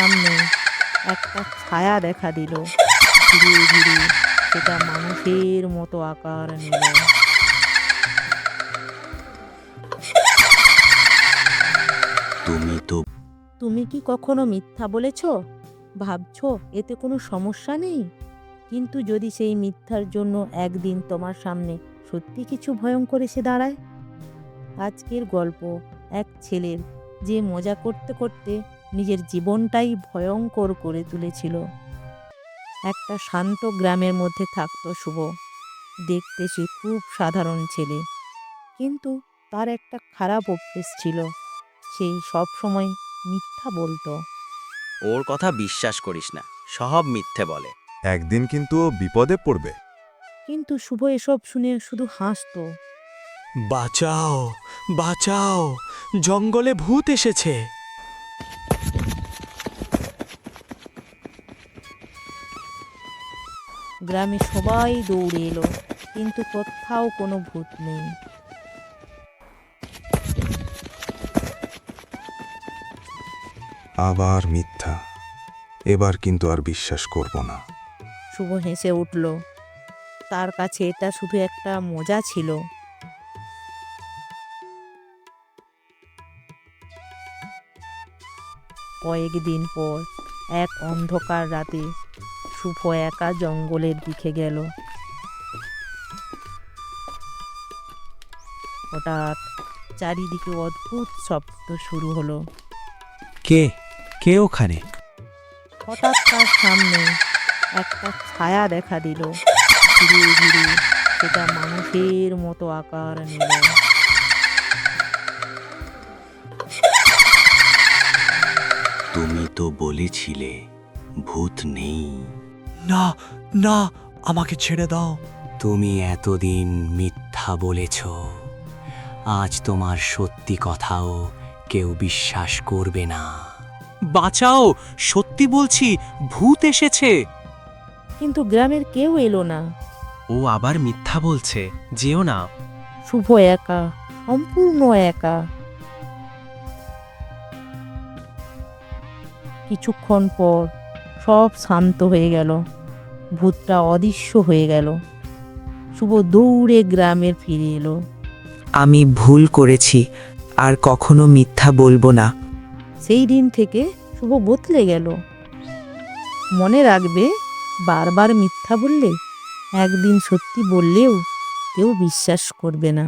সামনে একটা ছায়া দেখা দিল। ধীরে ধীরে সেটা মানুষের মতো আকার নিল। তুমি তো তুমি কি কখনো মিথ্যা বলেছ? ভাবছো এতে কোনো সমস্যা নেই, কিন্তু যদি সেই মিথ্যার জন্য একদিন তোমার সামনে সত্যি কিছু ভয়ঙ্কর এসে দাঁড়ায়। আজকের গল্প এক ছেলের, যে মজা করতে করতে নিজের জীবনটাই ভয়ঙ্কর করে তুলেছিল। একটা শান্ত গ্রামের মধ্যে থাকতো শুভ। দেখতে সে খুব সাধারণ ছেলে, কিন্তু তার একটা খারাপ অভ্যেস ছিল। সেই সব সময় মিথ্যা বলতো। ওর কথা বিশ্বাস করিস না, সব মিথ্যে বলে। একদিন কিন্তু ও বিপদে পড়বে। কিন্তু শুভ এসব শুনে শুধু হাসতো। বাঁচাও, বাঁচাও, জঙ্গলে ভূত এসেছে। গ্রামে সবাই দৌড়ে এলো, কিন্তু কোথাও কোনো ভূত নেই। আবার মিথ্যা, এবার কিন্তু আর বিশ্বাস করব না। শুভ হেসে উঠল। তার কাছে এটা শুধু একটা মজা ছিল। কয়েকদিন পর এক অন্ধকার রাতে শুভ একা জঙ্গলের দিকে গেল। হঠাৎ চারিদিকে অদ্ভুত শব্দ শুরু হলো। কে কে ওখানে? হঠাৎ তার সামনে একটা ছায়া দেখা দিল। ধীরে ধীরে সেটা মানুষের মতো আকার নিল। তুমি তো বলেছিলে ভূত নেই। না, না, আমাকে ছেড়ে দাও। তুমি এতদিন মিথ্যা বলেছ, আজ তোমার সত্যি কথাও কেউ বিশ্বাস করবে না। বাঁচাও, সত্যি বলছি, ভূত এসেছে। কিন্তু গ্রামের কেউ এলো না। ও আবার মিথ্যা বলছে, যেও না। শুভ একা, সম্পূর্ণ একা। কিছুক্ষণ পর সব শান্ত হয়ে গেল। ভূতটা অদৃশ্য হয়ে গেল। শুভ দৌড়ে গ্রামে ফিরে এলো। আমি ভুল করেছি, আর কখনো মিথ্যা বলবো না। সেই দিন থেকে শুভ বদলে গেল। মনে রাখবে, বারবার মিথ্যা বললে একদিন সত্যি বললেও কেউ বিশ্বাস করবে না।